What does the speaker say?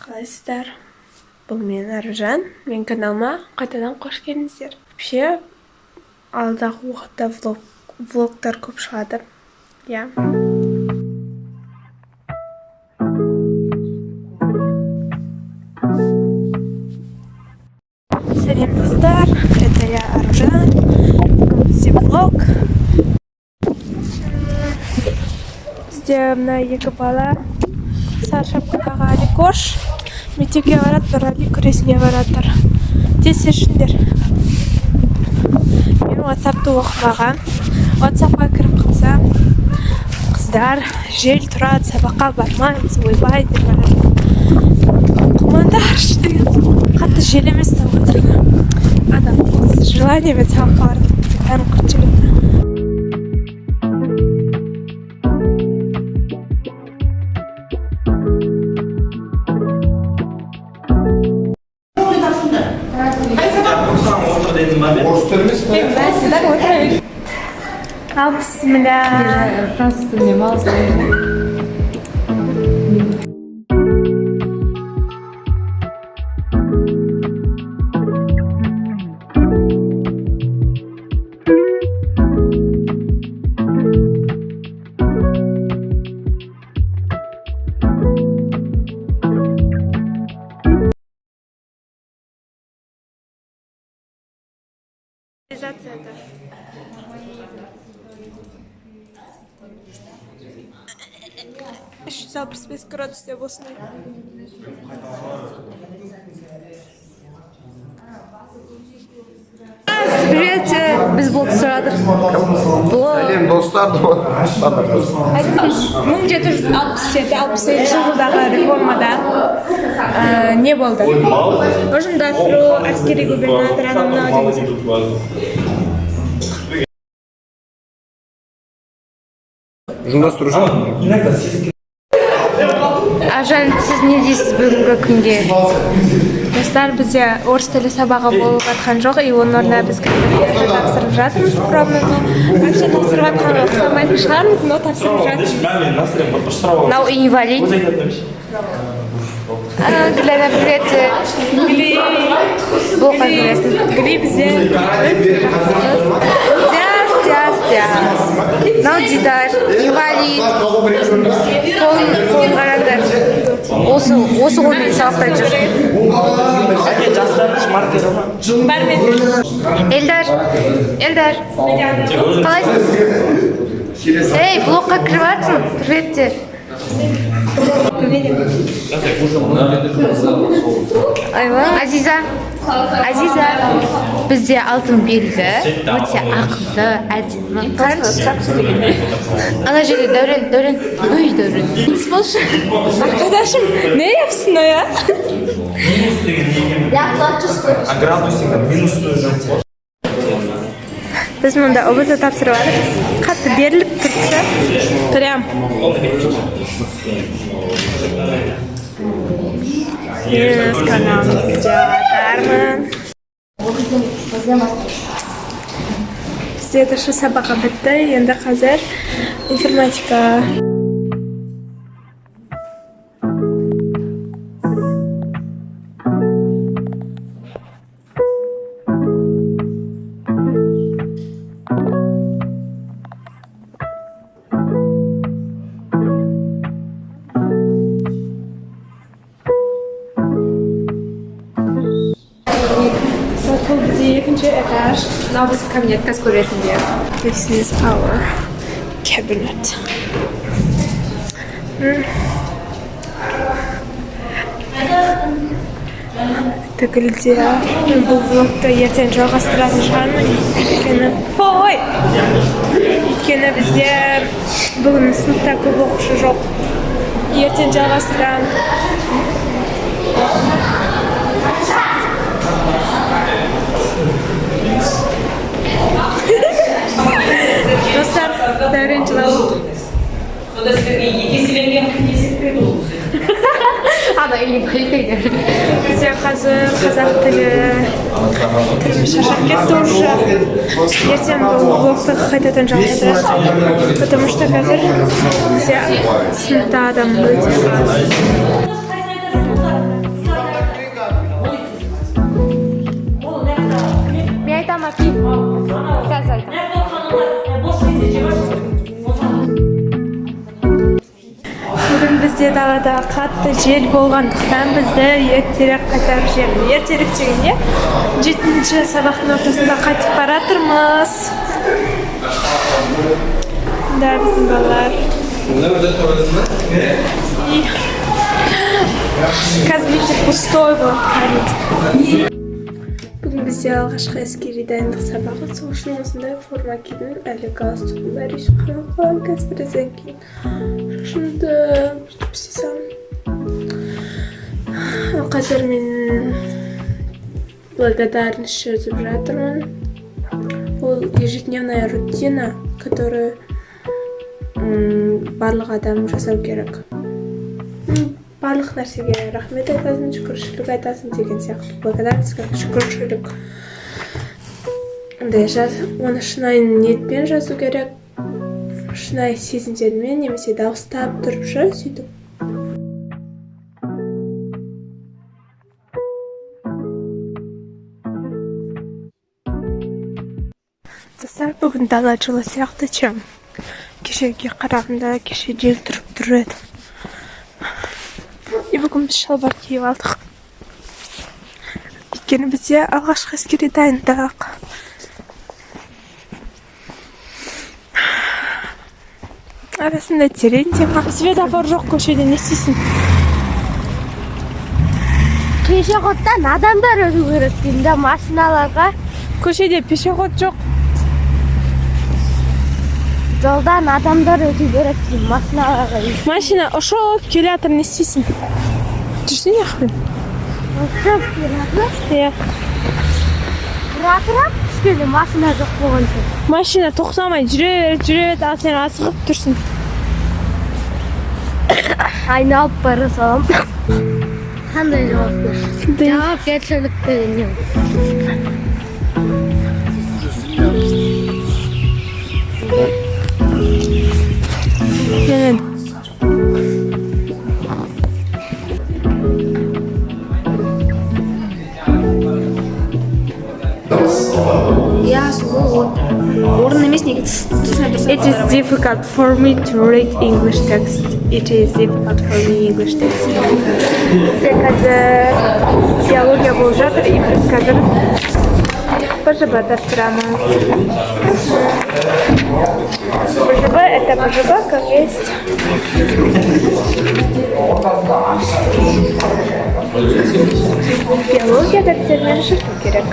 Қалайсыздар? Бұл мен Аружан. Мен каналыма қайтадан қош келдіңіздер. Вообще, алдағы уақытта влогтар көп шығады. Я. Сәлем достар. Это я, Аружан. Бүгін бізде влог. Бізде мына екі бала. Сары шапкадағы Аликош. Мектепке барады, бір Али күресіне барадыр. Тез-тезшіндер. Мен WhatsApp-ты оқымаған. WhatsApp-ға кіріп қалсам, қыздар жел тұрады, сабаққа бармаймыз, ойбай деп барады. Құмандар деген қатты жел емес тауып отырған. Адам желаниемен сабаққа барады. Бәрін құрт желеді. Ал бісміллә. Француз тіліне мал Реализацияда. 365 градус деп осындай. Привет, біз болды сұрадық. Сәлем достар. 1767-68 жылдағы реформада не болды? Ұжымдастыру, әскери губернатор анау деген. Ұжымдастыру жоқ. Аржан, сіз не дейсіз бүгінгі күнге? Достар, бізде орыс тілі сабағы болып жатқан жоқ, и оның орнына біз конференция тапсырып жатырмыз. Пробный, вообще тапсырып жатқанға ұқсамайтын шығармыз, но тапсырып жатырмыз. Мынау инвалид. Гляна, привет. Бұл қағылесін. Гли бізде. Мынау Дидар, инвалид. Қолын қараңдар. Осы қолмен сабақта жүр. Эльдар, қалайсың? Эй, блокқа кіріп жатсың? Приветтер. Азиза, бізде алтын белгі, өте ақылды, әдемі. Ана жерде Дәурен. Ой, Дәурен. Несі болшы? Arkadaşım, ne yapsın o ya? Біз мұнда ұбыты тапсырып жатырмыз. Қатты беріліп тұрса, прям. Өз каналымызға жатармын. Бізде шу сабаққа бітті, енді қазір информатика. Бұл бізде екінші этаж. Мынау біз кабинет қыз көресінде. This is our cabinet. Тігілде бұл влогты ертең жалғастыратын шығармын. Өйткені бізде бүгін сыныпта көп оқушы жоқ. Ертең жалғастырам. Достар, Дәурен жылауы. Сонда сіздерге екеселенген есеп придумали. ана илебайтайды. Бізде қазір қазақ тілі шаршап кетті уже. Ертең бұл блогты қайтадан жалғастырады. Потому что қазір бізде сыныпта адам өте аз. Мен айтамын апи. Қазір айтамын. Бүгін бізде далада қатты жел болғандықтан бізді ертерек қайтарып жіберді. Ертерек дегенде 7-ші сабақтың ортасында қайтып баратырмыз. Да, біздің балалар. Қазір мектеп пустой болады. Бүгін бізде алғашқы әскери дайындық сабағы. Сол үшін осындай форма кидім. Әлі галстугым бар. Еш қанат қалам қазір біраздан кейін. Шашымды бүйтіп істесем. Қазір мен благодарность жазып жатырмын. Ол ежедневная рутина, которую барлық адам жасау керек. Барлық нәрсеге рахмет айтасың, шүкіршілік айтасың деген сияқты. Благодарность как шүкіршілік. Оны шынайы ниетпен жазу керек. Шынайы сезімдермен немесе дауыстап тұрып сөйтіп. Достар, бүгін дала жылы сияқты чем. Кешеге қарағанда кеше жел тұрып тұр еді. И бүгін біз шалбар киіп алдық. Өйткені бізде алғашқы әскери дайындық. Арасында терең тема. Светофор жоқ көшеде не істейсің? Пешеходтан адамдар өту керек деймін, машиналарға. Көшеде пешеход жоқ. Жолдан адамдар өту керек деймін, машиналарға. Машина ұшып келе жатыр, не істейсің? Жүрсің яқпен? Ұшып келеді. Иә. Тұра-тұра түскелі машина жоқ болған соң. Машина тоқтамай жүреді, ал сен асығып тұрсың. Айналып бара салам. Қандай жауап бер? Жауапкершілікті не? Келін. Орын емес неге It is difficult for me to read English text. It is difficult for me English text. Бізде қазір теология болып жатыр, и біз қазір ПЖБ-да тұрамыз. ПЖБ – это ПЖБ, как есть. Теология дәптермен жүру керек.